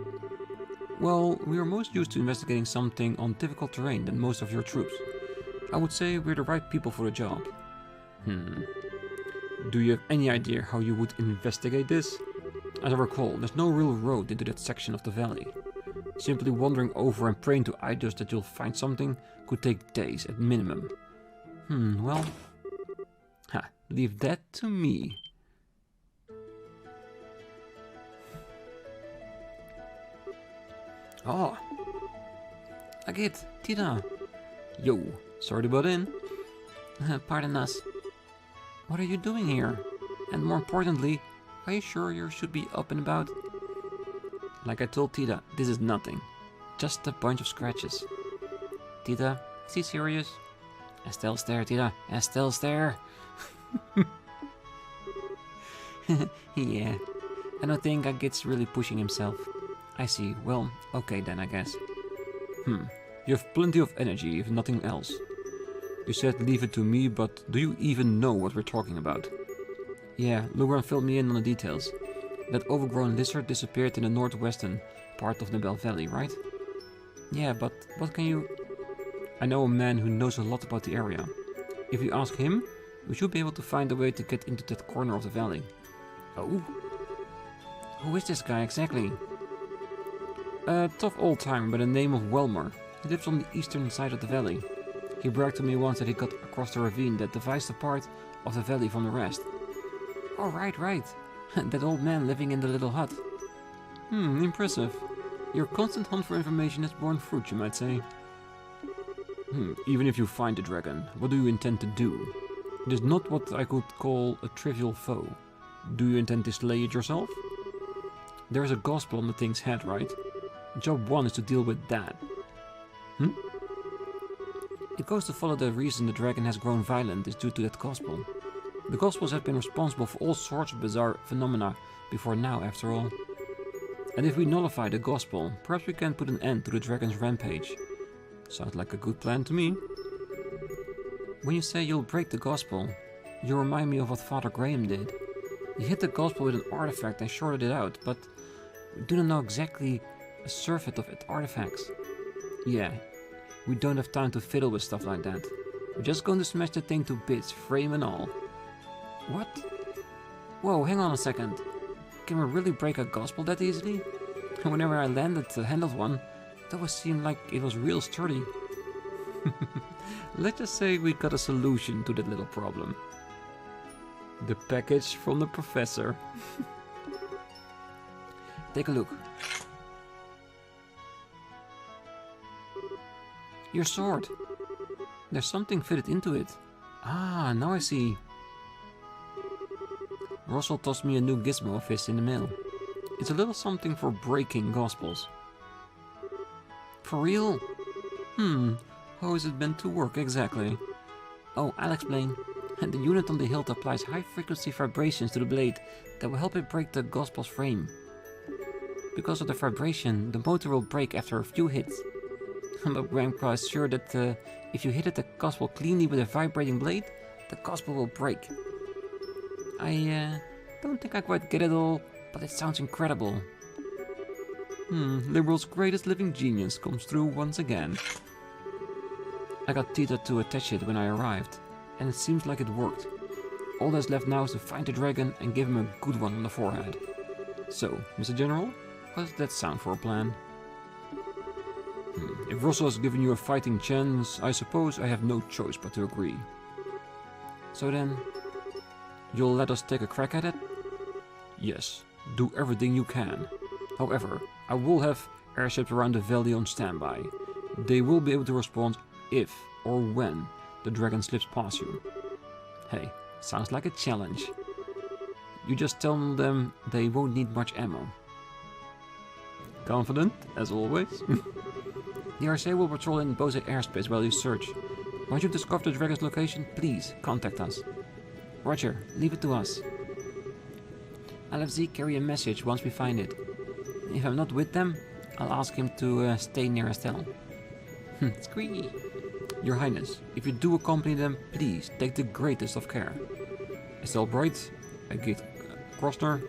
Well, we are most used to investigating something on difficult terrain than most of your troops. I would say we're the right people for the job. Do you have any idea how you would investigate this? As I recall, there's no real road into that section of the valley. Simply wandering over and praying to idols that you'll find something could take days at minimum. Well... leave that to me. Oh! Agit, Tida! Yo, sorry to butt in. Pardon us. What are you doing here? And more importantly, are you sure you should be up and about? Like I told Tida, this is nothing. Just a bunch of scratches. Tida, is he serious? Estelle's there, Tida. Estelle's there. Yeah, I don't think Agit's really pushing himself. I see. Well, okay then, I guess. You have plenty of energy, if nothing else. You said leave it to me, but do you even know what we're talking about? Yeah, Lugran filled me in on the details. That overgrown lizard disappeared in the northwestern part of the Liberl Valley, right? Yeah, but what can you... I know a man who knows a lot about the area. If you ask him, we should be able to find a way to get into that corner of the valley. Oh? Who is this guy exactly? A tough old timer by the name of Welmer. He lives on the eastern side of the valley. He bragged to me once that he got across the ravine that divides the part of the valley from the rest. Oh, right. That old man living in the little hut. Impressive. Your constant hunt for information has borne fruit, you might say. Even if you find the dragon, what do you intend to do? It is not what I could call a trivial foe. Do you intend to slay it yourself? There is a gospel on the thing's head, right? Job 1 is to deal with that. It goes to follow the reason the dragon has grown violent is due to that gospel. The gospels have been responsible for all sorts of bizarre phenomena before now, after all. And if we nullify the gospel, perhaps we can put an end to the dragon's rampage. Sounds like a good plan to me. When you say you'll break the gospel, you remind me of what Father Graham did. He hit the gospel with an artifact and shorted it out, but we do not know exactly a surfeit of artifacts. Yeah, we don't have time to fiddle with stuff like that. We're just going to smash the thing to bits, frame and all. What? Whoa, hang on a second. Can we really break a gospel that easily? Whenever I handled one, it always seemed like it was real sturdy. Let's just say we got a solution to that little problem. The package from the professor. Take a look. Your sword. There's something fitted into it. Ah, now I see. Russell tossed me a new gizmo of his in the mail. It's a little something for breaking gospels. For real? How is it meant to work exactly? Oh, I'll explain. The unit on the hilt applies high-frequency vibrations to the blade that will help it break the gospel's frame. Because of the vibration, the motor will break after a few hits. But Grandpa is sure that if you hit the gospel cleanly with a vibrating blade, the gospel will break. I don't think I quite get it all, but it sounds incredible. Liberl's greatest living genius comes through once again. I got Tita to attach it when I arrived, and it seems like it worked. All that's left now is to find the dragon and give him a good one on the forehead. So, Mr. General, how does that sound for a plan? If Russell has given you a fighting chance, I suppose I have no choice but to agree. So then, you'll let us take a crack at it? Yes, do everything you can. However, I will have airships around the valley on standby. They will be able to respond if or when the dragon slips past you. Hey, sounds like a challenge. You just tell them they won't need much ammo. Confident, as always. The Arseille will patrol in Bose airspace while you search. Once you've discovered the dragon's location, please contact us. Roger, leave it to us. I'll have Zeke carry a message once we find it. If I'm not with them, I'll ask him to stay near Estelle. Squeaky. Your Highness, if you do accompany them, please take the greatest of care. Estelle Bright, Agate Krosner.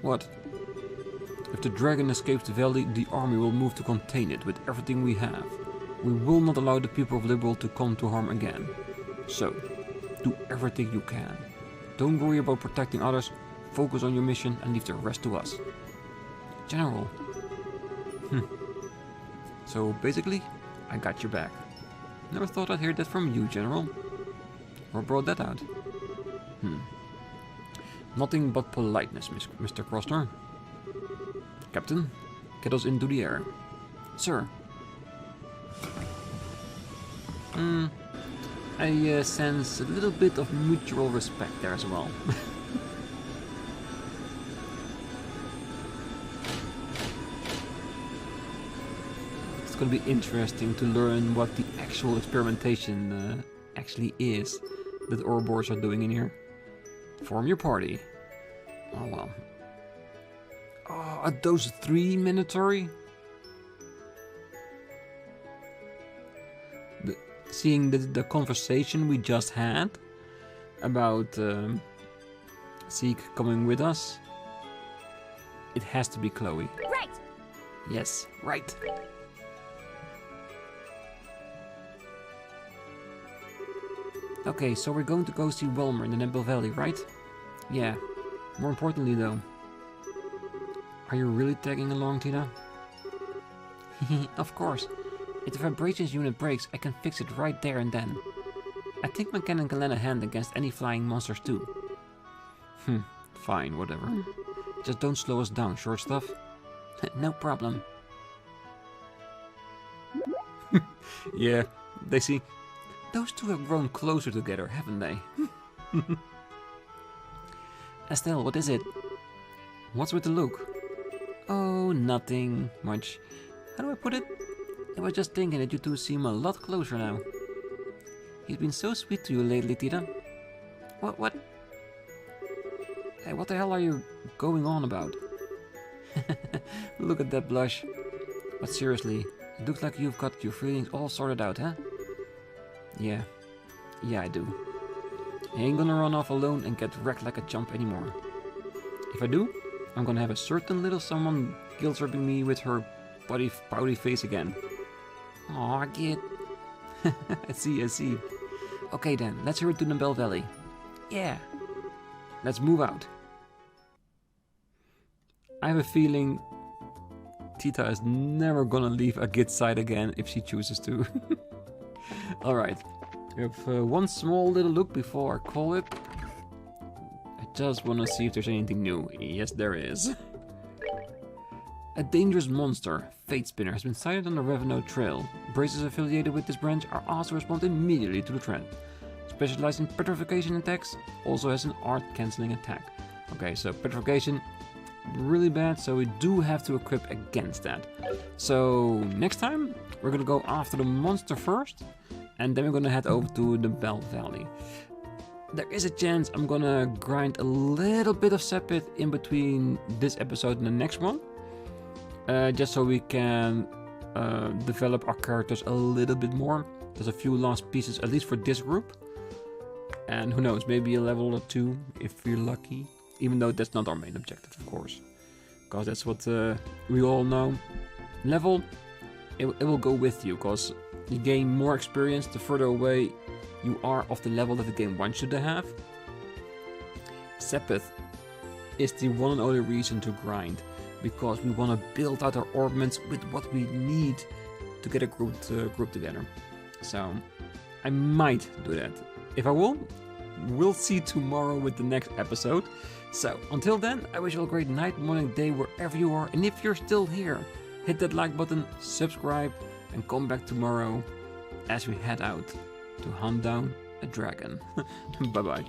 What? If the dragon escapes the valley, the army will move to contain it with everything we have. We will not allow the people of Liberl to come to harm again. So, do everything you can. Don't worry about protecting others, focus on your mission and leave the rest to us. General. So basically, I got your back. Never thought I'd hear that from you, General. What brought that out? Nothing but politeness, Mr. Krosner. Captain, get us into the air. Sir. I sense a little bit of mutual respect there as well. It's gonna be interesting to learn what the actual experimentation actually is that Ouroboros are doing in here. Form your party. Oh well. Oh, are those 3 Minotauri? Seeing the conversation we just had about Zeke coming with us, it has to be Chloe. Right. Yes, right. Okay, so we're going to go see Wilmer in the Nebel Valley, right? Yeah. More importantly though, are you really tagging along, Tina? Of course. If the vibrations unit breaks, I can fix it right there and then. I think my cannon can lend a hand against any flying monsters too. Fine, whatever. Just don't slow us down, short stuff. No problem. Yeah, they see. Those two have grown closer together, haven't they? Estelle, what is it? What's with the look? Oh, nothing much. How do I put it? I was just thinking that you two seem a lot closer now. He's been so sweet to you lately, Tita. What? Hey, what the hell are you going on about? Look at that blush. But seriously, it looks like you've got your feelings all sorted out, huh? Yeah, I do. I ain't gonna run off alone and get wrecked like a chump anymore. If I do, I'm gonna have a certain little someone guilt-tripping me with her pouty face again. Aw, kid. I see. Okay then, let's head to the Nebel Valley. Yeah. Let's move out. I have a feeling Tita is never gonna leave Agit's side again if she chooses to. Alright. We have one small little look before I call it. I just wanna see if there's anything new. Yes, there is. A dangerous monster, Fate Spinner, has been sighted on the Revenant Trail. Braces affiliated with this branch are asked to respond immediately to the threat. Specialized in petrification attacks, also has an art-cancelling attack. Okay, so petrification, really bad, so we do have to equip against that. So next time, we're gonna go after the monster first, and then we're gonna head over to the Nebel Valley. There is a chance I'm gonna grind a little bit of Sepith in between this episode and the next one. Just so we can develop our characters a little bit more. There's a few last pieces, at least for this group. And who knows, maybe a level or 2 if we're lucky. Even though that's not our main objective, of course. Because that's what we all know. Level, it will go with you, because you gain more experience the further away you are of the level that the game wants you to have. Sepith is the one and only reason to grind, because we want to build out our ornaments with what we need to get a group together. So I might do that. If I will, we'll see tomorrow with the next episode. So until then, I wish you all a great night, morning, day, wherever you are. And if you're still here, hit that like button, subscribe, and come back tomorrow as we head out to hunt down a dragon. Bye bye.